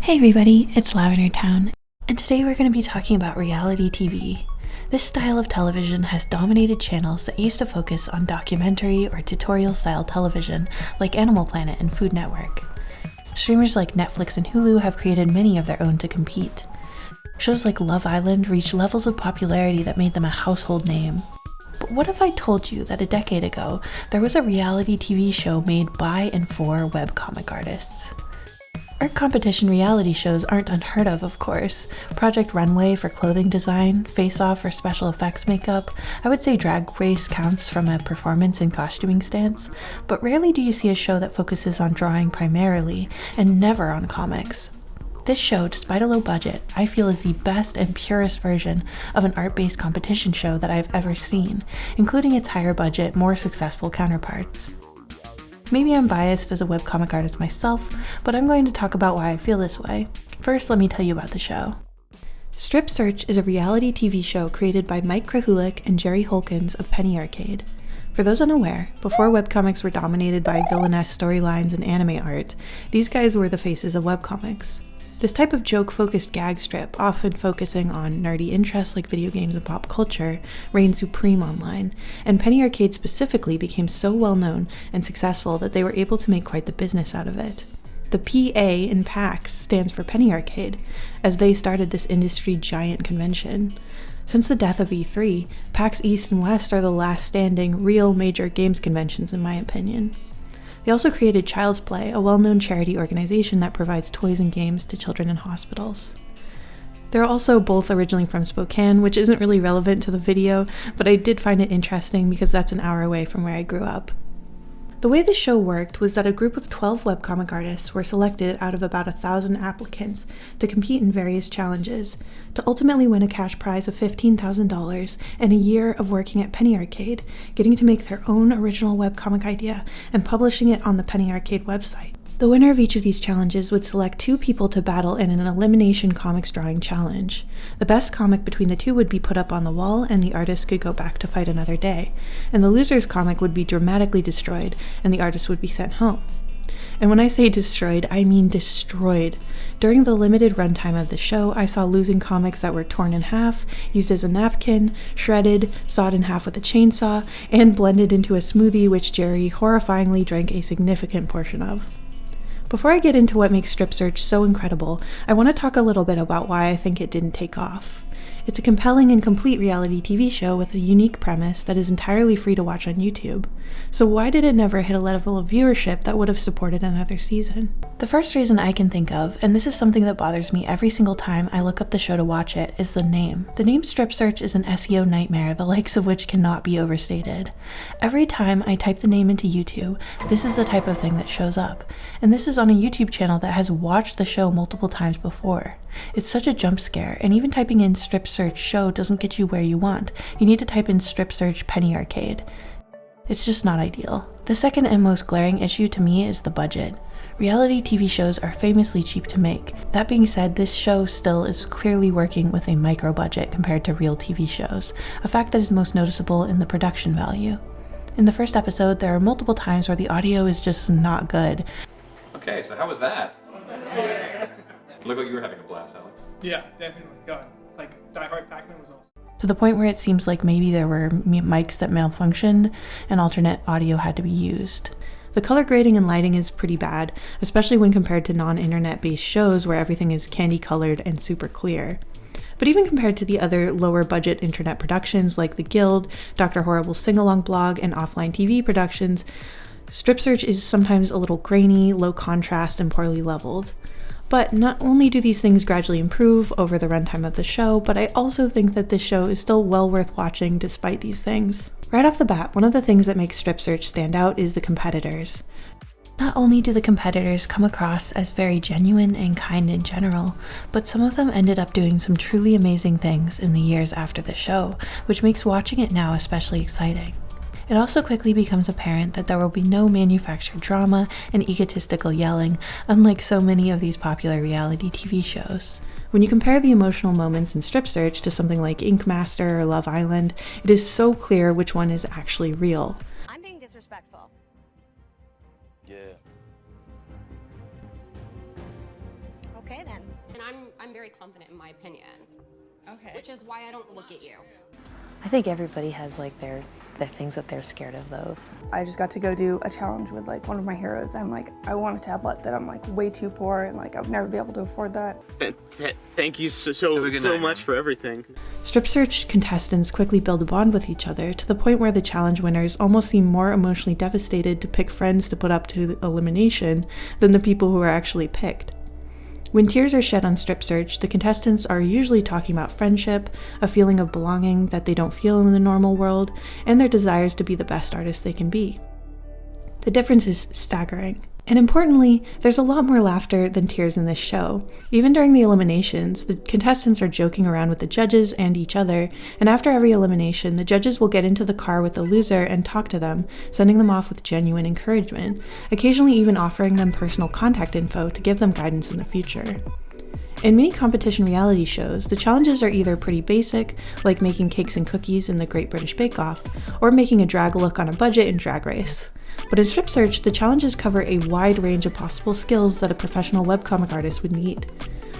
Hey everybody, it's LavenderTowne, and today we're going to be talking about reality TV. This style of television has dominated channels that used to focus on documentary or tutorial-style television like Animal Planet and Food Network. Streamers like Netflix and Hulu have created many of their own to compete. Shows like Love Island reached levels of popularity that made them a household name. But what if I told you that a decade ago, there was a reality TV show made by and for webcomic artists? Art competition reality shows aren't unheard of course. Project Runway for clothing design, Face Off for special effects makeup. I would say Drag Race counts from a performance and costuming stance, but rarely do you see a show that focuses on drawing primarily, and never on comics. This show, despite a low budget, I feel is the best and purest version of an art-based competition show that I've ever seen, including its higher budget, more successful counterparts. Maybe I'm biased as a webcomic artist myself, but I'm going to talk about why I feel this way. First, let me tell you about the show. Strip Search is a reality TV show created by Mike Krahulik and Jerry Holkins of Penny Arcade. For those unaware, before webcomics were dominated by villainous storylines and anime art, these guys were the faces of webcomics. This type of joke-focused gag strip, often focusing on nerdy interests like video games and pop culture, reigned supreme online, and Penny Arcade specifically became so well known and successful that they were able to make quite the business out of it. The PA in PAX stands for Penny Arcade, as they started this industry giant convention. Since the death of E3, PAX East and West are the last standing, real major games conventions in my opinion. They also created Child's Play, a well-known charity organization that provides toys and games to children in hospitals. They're also both originally from Spokane, which isn't really relevant to the video, but I did find it interesting because that's an hour away from where I grew up. The way the show worked was that a group of 12 webcomic artists were selected out of about 1,000 applicants to compete in various challenges, to ultimately win a cash prize of $15,000 and a year of working at Penny Arcade, getting to make their own original webcomic idea and publishing it on the Penny Arcade website. The winner of each of these challenges would select 2 people to battle in an elimination comics drawing challenge. The best comic between the 2 would be put up on the wall and the artist could go back to fight another day, and the loser's comic would be dramatically destroyed and the artist would be sent home. And when I say destroyed, I mean destroyed. During the limited runtime of the show, I saw losing comics that were torn in half, used as a napkin, shredded, sawed in half with a chainsaw, and blended into a smoothie which Jerry horrifyingly drank a significant portion of. Before I get into what makes Strip Search so incredible, I want to talk a little bit about why I think it didn't take off. It's a compelling and complete reality TV show with a unique premise that is entirely free to watch on YouTube. So why did it never hit a level of viewership that would have supported another season? The first reason I can think of, and this is something that bothers me every single time I look up the show to watch it, is the name. The name Strip Search is an SEO nightmare, the likes of which cannot be overstated. Every time I type the name into YouTube, this is the type of thing that shows up. And this is on a YouTube channel that has watched the show multiple times before. It's such a jump scare, and even typing in Strip Search show doesn't get you where you want. You need to type in Strip Search Penny Arcade. It's just not ideal. The second and most glaring issue to me is the budget. Reality TV shows are famously cheap to make. That being said, this show still is clearly working with a micro budget compared to real TV shows, a fact that is most noticeable in the production value. In the first episode, there are multiple times where the audio is just not good. Okay, so how was that? Looked like you were having a blast, Alex. Yeah, definitely. God, like Die Hard Pac-Man was awesome. To the point where it seems like maybe there were mics that malfunctioned and alternate audio had to be used. The color grading and lighting is pretty bad, especially when compared to non-internet based shows where everything is candy colored and super clear. But even compared to the other lower budget internet productions like The Guild, Dr. Horrible's sing-along blog, and offline TV productions, Strip Search is sometimes a little grainy, low contrast, and poorly leveled. But not only do these things gradually improve over the runtime of the show, but I also think that this show is still well worth watching despite these things. Right off the bat, one of the things that makes Strip Search stand out is the competitors. Not only do the competitors come across as very genuine and kind in general, but some of them ended up doing some truly amazing things in the years after the show, which makes watching it now especially exciting. It also quickly becomes apparent that there will be no manufactured drama and egotistical yelling, unlike so many of these popular reality TV shows. When you compare the emotional moments in Strip Search to something like Ink Master or Love Island, it is so clear which one is actually real. I'm being disrespectful. Yeah. Okay then. And I'm very confident in my opinion. Okay. Which is why I don't look at you. I think everybody has like their things that they're scared of though. I just got to go do a challenge with like one of my heroes, and like I want a tablet that I'm like way too poor and like I would never be able to afford that. Thank you so much for everything. Strip Search contestants quickly build a bond with each other to the point where the challenge winners almost seem more emotionally devastated to pick friends to put up to elimination than the people who are actually picked. When tears are shed on Strip Search, the contestants are usually talking about friendship, a feeling of belonging that they don't feel in the normal world, and their desires to be the best artists they can be. The difference is staggering. And importantly, there's a lot more laughter than tears in this show. Even during the eliminations, the contestants are joking around with the judges and each other, and after every elimination, the judges will get into the car with the loser and talk to them, sending them off with genuine encouragement, occasionally even offering them personal contact info to give them guidance in the future. In many competition reality shows, the challenges are either pretty basic, like making cakes and cookies in the Great British Bake Off, or making a drag look on a budget in Drag Race. But in Strip Search, the challenges cover a wide range of possible skills that a professional webcomic artist would need.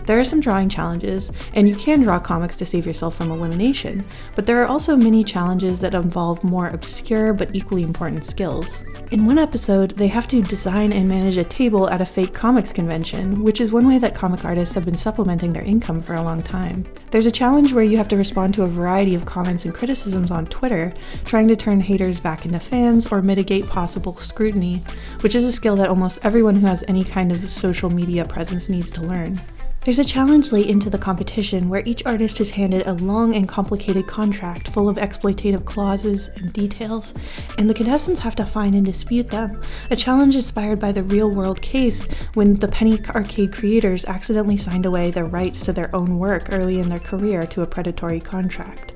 There are some drawing challenges, and you can draw comics to save yourself from elimination, but there are also many challenges that involve more obscure but equally important skills. In one episode, they have to design and manage a table at a fake comics convention, which is one way that comic artists have been supplementing their income for a long time. There's a challenge where you have to respond to a variety of comments and criticisms on Twitter, trying to turn haters back into fans or mitigate possible scrutiny, which is a skill that almost everyone who has any kind of social media presence needs to learn. There's a challenge late into the competition where each artist is handed a long and complicated contract full of exploitative clauses and details, and the contestants have to find and dispute them, a challenge inspired by the real-world case when the penny arcade creators accidentally signed away their rights to their own work early in their career to a predatory contract.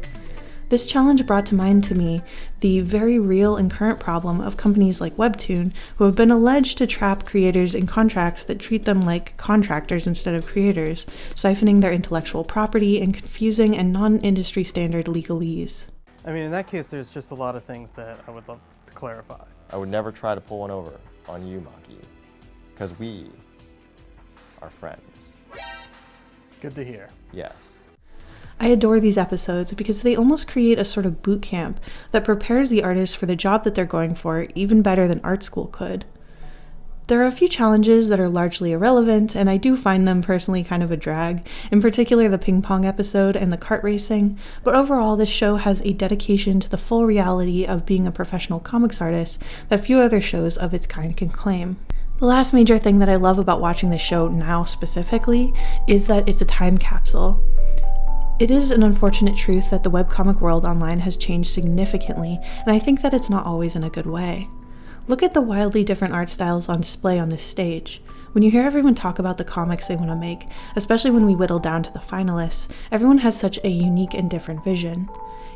This challenge brought to mind to me the very real and current problem of companies like WebTowne, who have been alleged to trap creators in contracts that treat them like contractors instead of creators, siphoning their intellectual property and confusing and non-industry standard legalese. I mean, in that case, there's just a lot of things that I would love to clarify. I would never try to pull one over on you, Maki, because we are friends. Good to hear. Yes. I adore these episodes because they almost create a sort of boot camp that prepares the artists for the job that they're going for even better than art school could. There are a few challenges that are largely irrelevant, and I do find them personally kind of a drag, in particular the ping pong episode and the kart racing, but overall this show has a dedication to the full reality of being a professional comics artist that few other shows of its kind can claim. The last major thing that I love about watching this show now specifically is that it's a time capsule. It is an unfortunate truth that the webcomic world online has changed significantly, and I think that it's not always in a good way. Look at the wildly different art styles on display on this stage. When you hear everyone talk about the comics they want to make, especially when we whittle down to the finalists, everyone has such a unique and different vision.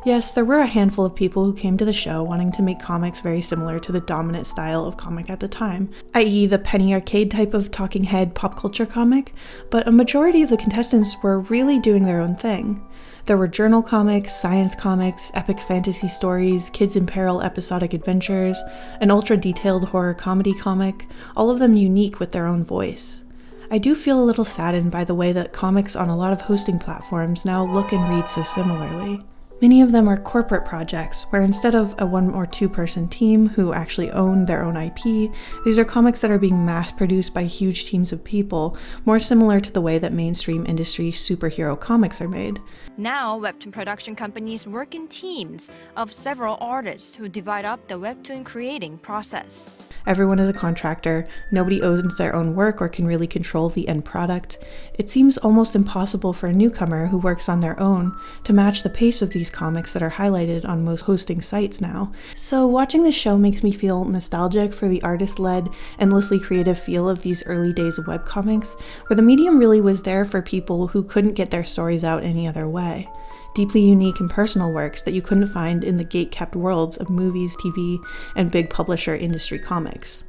Yes, there were a handful of people who came to the show wanting to make comics very similar to the dominant style of comic at the time, i.e. the penny arcade type of talking head pop culture comic, but a majority of the contestants were really doing their own thing. There were journal comics, science comics, epic fantasy stories, kids in peril episodic adventures, an ultra-detailed horror comedy comic, all of them unique with their own voice. I do feel a little saddened by the way that comics on a lot of hosting platforms now look and read so similarly. Many of them are corporate projects, where instead of a 1 or 2 person team who actually own their own IP, these are comics that are being mass-produced by huge teams of people, more similar to the way that mainstream industry superhero comics are made. Now, webtoon production companies work in teams of several artists who divide up the webtoon creating process. Everyone is a contractor, nobody owns their own work or can really control the end product. It seems almost impossible for a newcomer who works on their own to match the pace of these comics that are highlighted on most hosting sites now. So watching this show makes me feel nostalgic for the artist-led, endlessly creative feel of these early days of webcomics, where the medium really was there for people who couldn't get their stories out any other way. Deeply unique and personal works that you couldn't find in the gate-kept worlds of movies, TV, and big publisher industry comics.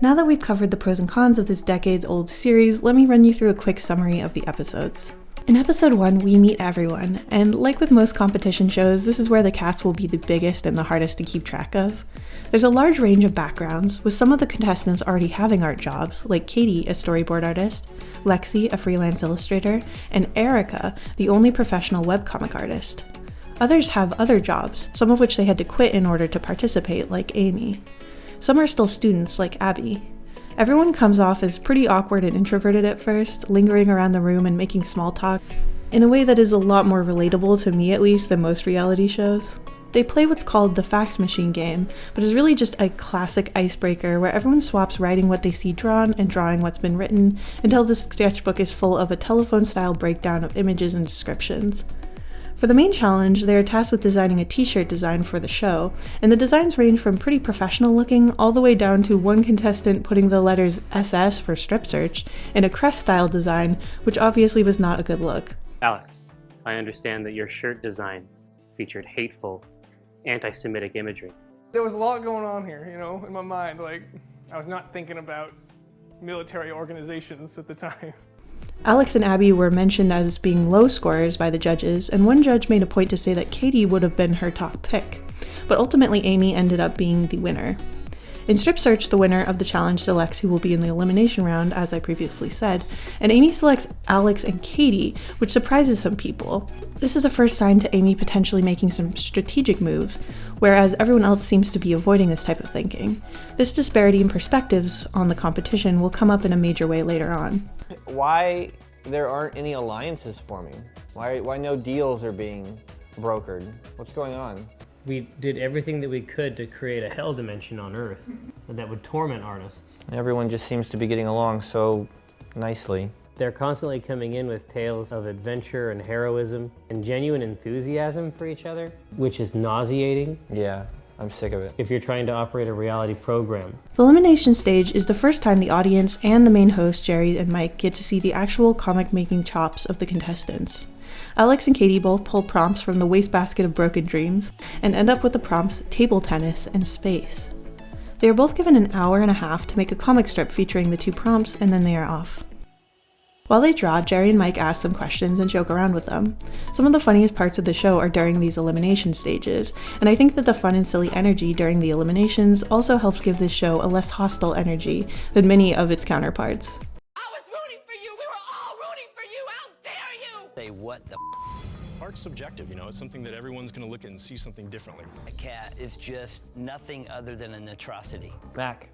Now that we've covered the pros and cons of this decades-old series, let me run you through a quick summary of the episodes. In episode 1, we meet everyone, and like with most competition shows, this is where the cast will be the biggest and the hardest to keep track of. There's a large range of backgrounds, with some of the contestants already having art jobs, like Katie, a storyboard artist, Lexi, a freelance illustrator, and Erica, the only professional webcomic artist. Others have other jobs, some of which they had to quit in order to participate, like Amy. Some are still students, like Abby. Everyone comes off as pretty awkward and introverted at first, lingering around the room and making small talk, in a way that is a lot more relatable to me at least than most reality shows. They play what's called the fax machine game, but is really just a classic icebreaker where everyone swaps writing what they see drawn and drawing what's been written until the sketchbook is full of a telephone-style breakdown of images and descriptions. For the main challenge, they are tasked with designing a t-shirt design for the show, and the designs range from pretty professional looking all the way down to one contestant putting the letters SS for strip search in a crest-style design, which obviously was not a good look. Alex, I understand that your shirt design featured hateful, anti-Semitic imagery. There was a lot going on here, you know, in my mind. Like, I was not thinking about military organizations at the time. Alex and Abby were mentioned as being low scorers by the judges, and one judge made a point to say that Katie would have been her top pick, but ultimately Amy ended up being the winner. In Strip Search, the winner of the challenge selects who will be in the elimination round, as I previously said, and Amy selects Alex and Katie, which surprises some people. This is a first sign to Amy potentially making some strategic moves, whereas everyone else seems to be avoiding this type of thinking. This disparity in perspectives on the competition will come up in a major way later on. Why there aren't any alliances forming? Why no deals are being brokered? What's going on? We did everything that we could to create a hell dimension on Earth that would torment artists. Everyone just seems to be getting along so nicely. They're constantly coming in with tales of adventure and heroism and genuine enthusiasm for each other, which is nauseating. Yeah, I'm sick of it. If you're trying to operate a reality program. The elimination stage is the first time the audience and the main host, Jerry and Mike, get to see the actual comic-making chops of the contestants. Alex and Katie both pull prompts from the wastebasket of broken dreams and end up with the prompts table tennis and space. They are both given an hour and a half to make a comic strip featuring the two prompts, and then they are off. While they draw, Jerry and Mike ask them questions and joke around with them. Some of the funniest parts of the show are during these elimination stages, and I think that the fun and silly energy during the eliminations also helps give this show a less hostile energy than many of its counterparts. Say what the Art's subjective, you know, it's something that everyone's gonna look at and see something differently. A cat is just nothing other than an atrocity. Mac,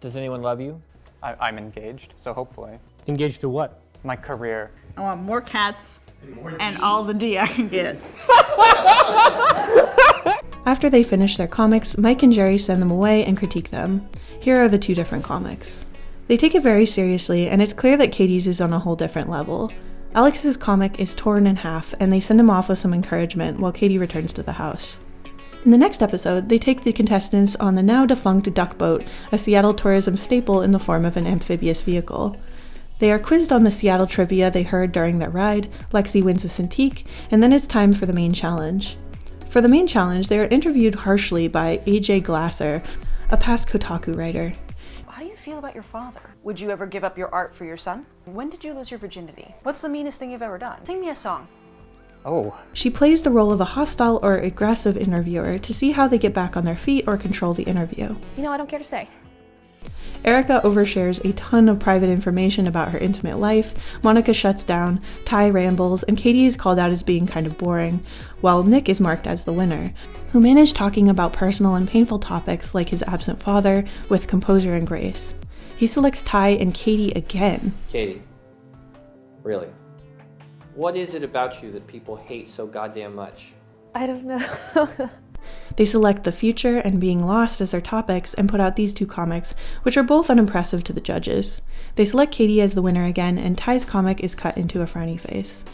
does anyone love you? I'm engaged, so hopefully. Engaged to what? My career. I want more cats and all the D I can get. After they finish their comics, Mike and Jerry send them away and critique them. Here are the two different comics. They take it very seriously, and it's clear that Katie's is on a whole different level. Alex's comic is torn in half, and they send him off with some encouragement while Katie returns to the house. In the next episode, they take the contestants on the now defunct duck boat, a Seattle tourism staple in the form of an amphibious vehicle. They are quizzed on the Seattle trivia they heard during their ride, Lexi wins a Cintiq, and then it's time for the main challenge. For the main challenge, they are interviewed harshly by AJ Glasser, a past Kotaku writer. How do you feel about your father? Would you ever give up your art for your son? When did you lose your virginity? What's the meanest thing you've ever done? Sing me a song. Oh. She plays the role of a hostile or aggressive interviewer to see how they get back on their feet or control the interview. You know, I don't care to say. Erica overshares a ton of private information about her intimate life, Monica shuts down, Ty rambles, and Katie is called out as being kind of boring, while Nick is marked as the winner, who managed talking about personal and painful topics like his absent father with composure and grace. He selects Ty and Katie again. Katie, really, what is it about you that people hate so goddamn much? I don't know. They select the future and being lost as their topics and put out these two comics, which are both unimpressive to the judges. They select Katie as the winner again, and Ty's comic is cut into a frowny face.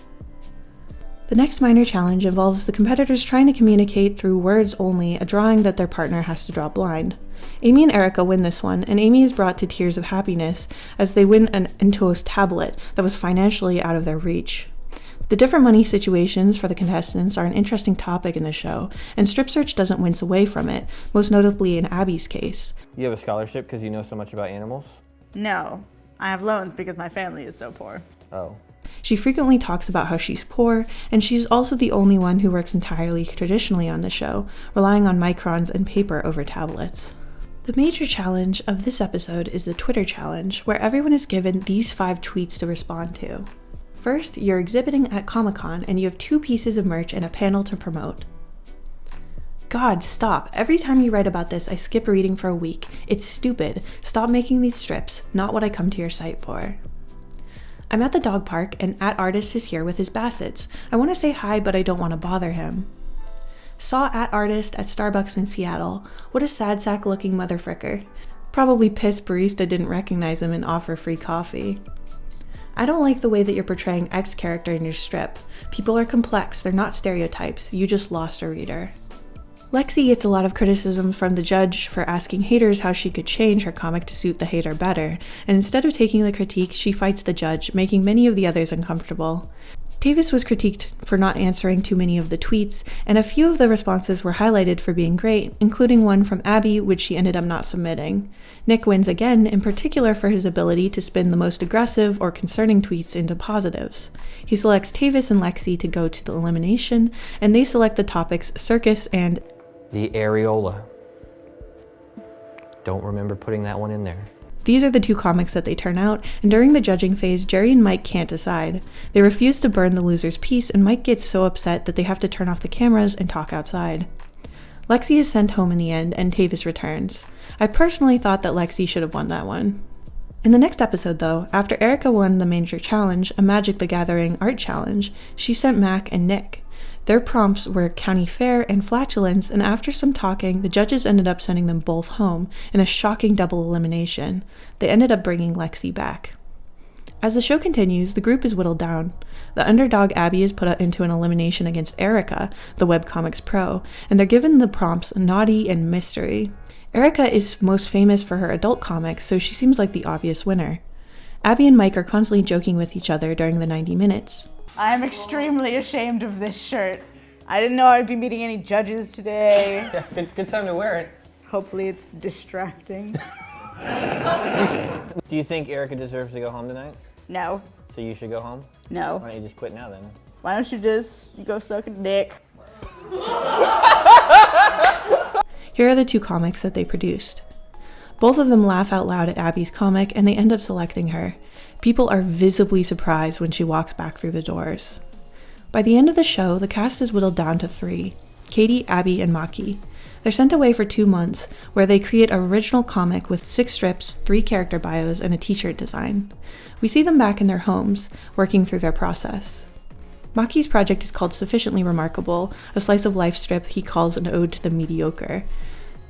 The next minor challenge involves the competitors trying to communicate through words only a drawing that their partner has to draw blind. Amy and Erica win this one, and Amy is brought to tears of happiness as they win an Entos tablet that was financially out of their reach. The different money situations for the contestants are an interesting topic in the show, and Strip Search doesn't wince away from it, most notably in Abby's case. You have a scholarship because you know so much about animals? No, I have loans because my family is so poor. Oh. She frequently talks about how she's poor, and she's also the only one who works entirely traditionally on the show, relying on microns and paper over tablets. The major challenge of this episode is the Twitter challenge, where everyone is given these 5 tweets to respond to. First, you're exhibiting at Comic-Con and you have 2 pieces of merch and a panel to promote. God, stop. Every time you write about this, I skip reading for a week. It's stupid. Stop making these strips, not what I come to your site for. I'm at the dog park and @artist is here with his bassets. I want to say hi, but I don't want to bother him. Saw @artist at Starbucks in Seattle. What a sad sack looking motherfricker. Probably pissed barista didn't recognize him and offer free coffee. I don't like the way that you're portraying X character in your strip. People are complex, they're not stereotypes. You just lost a reader. Lexi gets a lot of criticism from the judge for asking haters how she could change her comic to suit the hater better, and instead of taking the critique, she fights the judge, making many of the others uncomfortable. Tavis was critiqued for not answering too many of the tweets, and a few of the responses were highlighted for being great, including one from Abby, which she ended up not submitting. Nick wins again, in particular for his ability to spin the most aggressive or concerning tweets into positives. He selects Tavis and Lexi to go to the elimination, and they select the topics circus and The areola. Don't remember putting that one in there. These are the 2 comics that they turn out, and during the judging phase, Jerry and Mike can't decide. They refuse to burn the loser's piece, and Mike gets so upset that they have to turn off the cameras and talk outside. Lexi is sent home in the end, and Tavis returns. I personally thought that Lexi should have won that one. In the next episode, though, after Erica won the major challenge, a Magic the Gathering art challenge, she sent Mac and Nick. Their prompts were county fair and flatulence, and after some talking, the judges ended up sending them both home in a shocking double elimination. They ended up bringing Lexi back. As the show continues, the group is whittled down. The underdog Abby is put into an elimination against Erica, the webcomics pro, and they're given the prompts Naughty and Mystery. Erica is most famous for her adult comics, so she seems like the obvious winner. Abby and Mike are constantly joking with each other during the 90 minutes. I'm extremely ashamed of this shirt. I didn't know I'd be meeting any judges today. Yeah, good time to wear it. Hopefully it's distracting. Do you think Erica deserves to go home tonight? No. So you should go home? No. Why don't you just quit now then? Why don't you just go suck a dick? Here are the 2 comics that they produced. Both of them laugh out loud at Abby's comic, and they end up selecting her. People are visibly surprised when she walks back through the doors. By the end of the show, the cast is whittled down to 3, Katie, Abby, and Maki. They're sent away for 2 months, where they create an original comic with 6 strips, 3 character bios, and a t-shirt design. We see them back in their homes, working through their process. Maki's project is called Sufficiently Remarkable, a slice of life strip he calls an ode to the mediocre.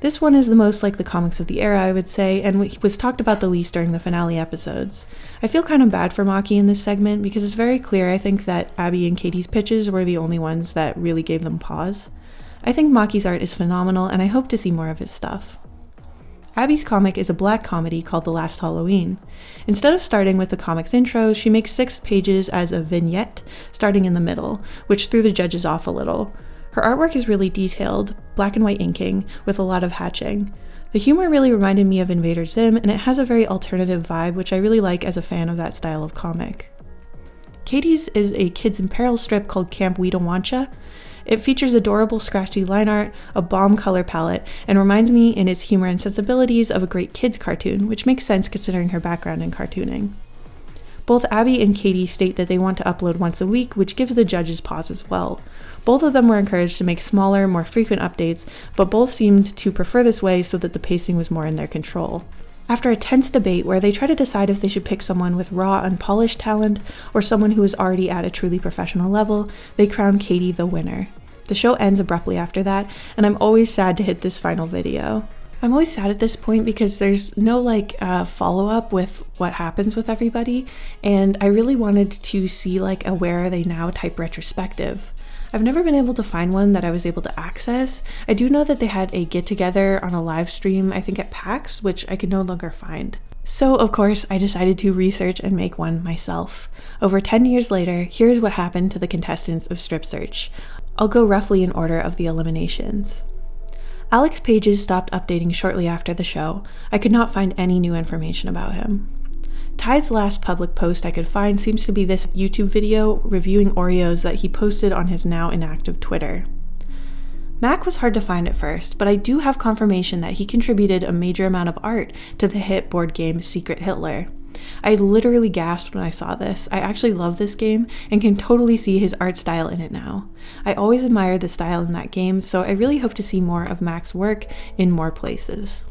This one is the most like the comics of the era, I would say, and was talked about the least during the finale episodes. I feel kind of bad for Maki in this segment because it's very clear I think that Abby and Katie's pitches were the only ones that really gave them pause. I think Maki's art is phenomenal and I hope to see more of his stuff. Abby's comic is a black comedy called The Last Halloween. Instead of starting with the comic's intro, she makes 6 pages as a vignette, starting in the middle, which threw the judges off a little. Her artwork is really detailed, black and white inking, with a lot of hatching. The humor really reminded me of Invader Zim, and it has a very alternative vibe, which I really like as a fan of that style of comic. Katie's is a Kids in Peril strip called Camp Weedawancha. It features adorable scratchy line art, a bomb color palette, and reminds me in its humor and sensibilities of a great kids cartoon, which makes sense considering her background in cartooning. Both Abby and Katie state that they want to upload once a week, which gives the judges pause as well. Both of them were encouraged to make smaller, more frequent updates, but both seemed to prefer this way so that the pacing was more in their control. After a tense debate where they try to decide if they should pick someone with raw, unpolished talent or someone who is already at a truly professional level, they crown Katie the winner. The show ends abruptly after that, and I'm always sad to hit this final video. I'm always sad at this point because there's no follow-up with what happens with everybody, and I really wanted to see a where are they now type retrospective. I've never been able to find one that I was able to access. I do know that they had a get-together on a live stream, I think at PAX, which I could no longer find. So, of course, I decided to research and make one myself. Over 10 years later, here's what happened to the contestants of Strip Search. I'll go roughly in order of the eliminations. Alex Pages stopped updating shortly after the show. I could not find any new information about him. Ty's last public post I could find seems to be this YouTube video reviewing Oreos that he posted on his now inactive Twitter. Mac was hard to find at first, but I do have confirmation that he contributed a major amount of art to the hit board game Secret Hitler. I literally gasped when I saw this. I actually love this game and can totally see his art style in it now. I always admired the style in that game, so I really hope to see more of Mac's work in more places.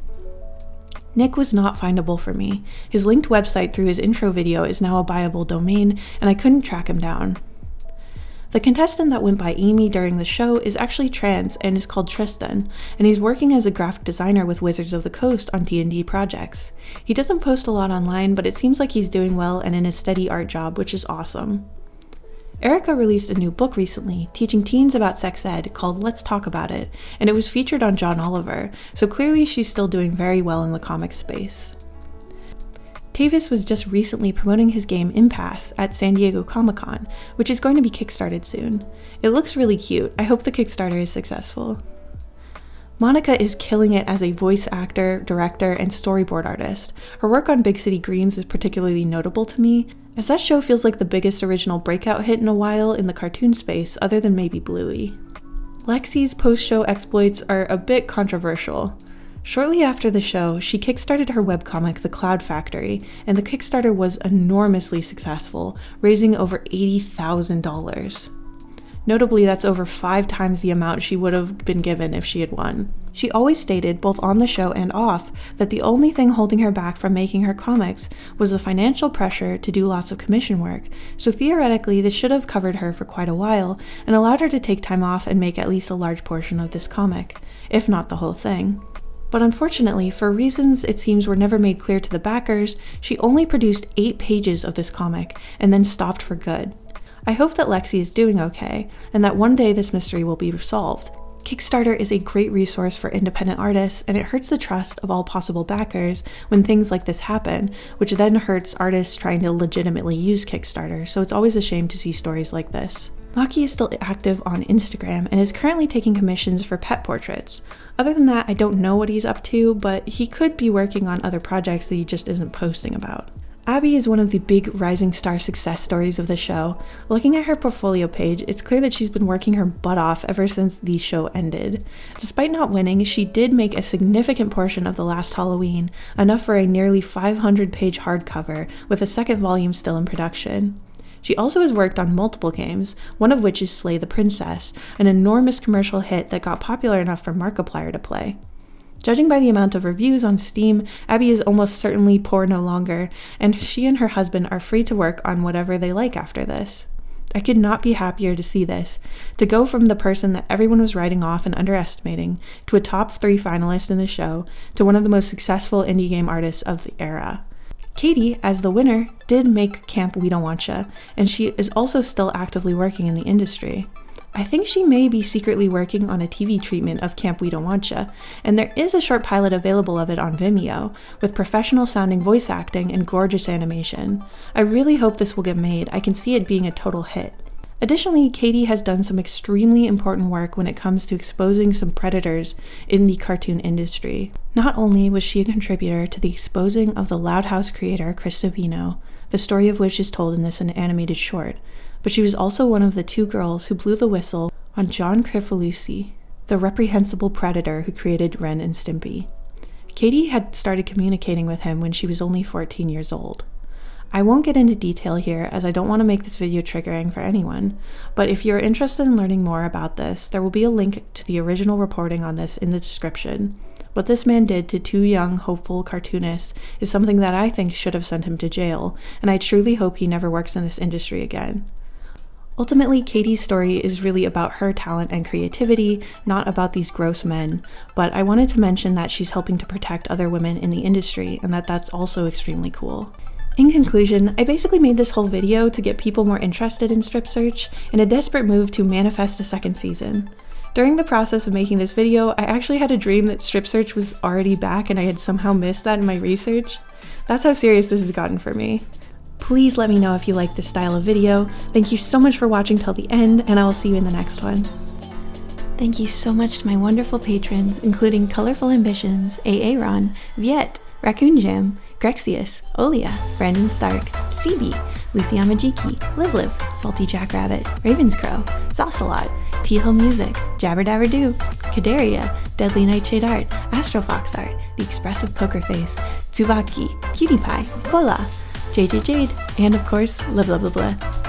Nick was not findable for me. His linked website through his intro video is now a buyable domain, and I couldn't track him down. The contestant that went by Amy during the show is actually trans and is called Tristan, and he's working as a graphic designer with Wizards of the Coast on D&D projects. He doesn't post a lot online, but it seems like he's doing well and in a steady art job, which is awesome. Erica released a new book recently, teaching teens about sex ed, called Let's Talk About It, and it was featured on John Oliver, so clearly she's still doing very well in the comic space. Tavis was just recently promoting his game Impasse at San Diego Comic-Con, which is going to be kickstarted soon. It looks really cute. I hope the Kickstarter is successful. Monica is killing it as a voice actor, director, and storyboard artist. Her work on Big City Greens is particularly notable to me, as that show feels like the biggest original breakout hit in a while in the cartoon space, other than maybe Bluey. Lexi's post-show exploits are a bit controversial. Shortly after the show, she kickstarted her webcomic The Cloud Factory, and the Kickstarter was enormously successful, raising over $80,000. Notably, that's over 5 times the amount she would have been given if she had won. She always stated, both on the show and off, that the only thing holding her back from making her comics was the financial pressure to do lots of commission work, so theoretically this should have covered her for quite a while and allowed her to take time off and make at least a large portion of this comic, if not the whole thing. But unfortunately, for reasons it seems were never made clear to the backers, she only produced 8 pages of this comic and then stopped for good. I hope that Lexi is doing okay, and that one day this mystery will be resolved. Kickstarter is a great resource for independent artists, and it hurts the trust of all possible backers when things like this happen, which then hurts artists trying to legitimately use Kickstarter, so it's always a shame to see stories like this. Maki is still active on Instagram and is currently taking commissions for pet portraits. Other than that, I don't know what he's up to, but he could be working on other projects that he just isn't posting about. Abby is one of the big rising star success stories of the show. Looking at her portfolio page, it's clear that she's been working her butt off ever since the show ended. Despite not winning, she did make a significant portion of the last Halloween, enough for a nearly 500-page hardcover, with a second volume still in production. She also has worked on multiple games, one of which is Slay the Princess, an enormous commercial hit that got popular enough for Markiplier to play. Judging by the amount of reviews on Steam, Abby is almost certainly poor no longer, and she and her husband are free to work on whatever they like after this. I could not be happier to see this, to go from the person that everyone was writing off and underestimating, to a top 3 finalist in the show, to one of the most successful indie game artists of the era. Katie, as the winner, did make Camp We Don't Wantcha, and she is also still actively working in the industry. I think she may be secretly working on a TV treatment of Camp We Don't Wantcha, and there is a short pilot available of it on Vimeo, with professional sounding voice acting and gorgeous animation. I really hope this will get made. I can see it being a total hit. Additionally, Katie has done some extremely important work when it comes to exposing some predators in the cartoon industry. Not only was she a contributor to the exposing of the Loud House creator Chris Savino, the story of which is told in this animated short, but she was also one of the 2 girls who blew the whistle on John Kricfalusi, the reprehensible predator who created Ren and Stimpy. Katie had started communicating with him when she was only 14 years old. I won't get into detail here as I don't want to make this video triggering for anyone, but if you're interested in learning more about this, there will be a link to the original reporting on this in the description. What this man did to 2 young, hopeful cartoonists is something that I think should have sent him to jail, and I truly hope he never works in this industry again. Ultimately, Katie's story is really about her talent and creativity, not about these gross men, but I wanted to mention that she's helping to protect other women in the industry, and that's also extremely cool. In conclusion, I basically made this whole video to get people more interested in Strip Search, in a desperate move to manifest a 2nd season. During the process of making this video, I actually had a dream that Strip Search was already back and I had somehow missed that in my research. That's how serious this has gotten for me. Please let me know if you like this style of video. Thank you so much for watching till the end, and I will see you in the next one. Thank you so much to my wonderful patrons, including Colorful Ambitions, AA Ron, Viet, Raccoon Jam, Grexius, Olia, Brandon Stark, CB, Lucy Amajiki, Liv, Salty Jackrabbit, Ravenscrow, Zocelot, T-Hill Music, Jabber Dabber Doo, Kadaria, Deadly Nightshade Art, Astrofox Art, The Expressive Poker Face, Tsubaki, Cutie Pie, Kola, JJ Jade, and of course, Blah Blah Blah Blah.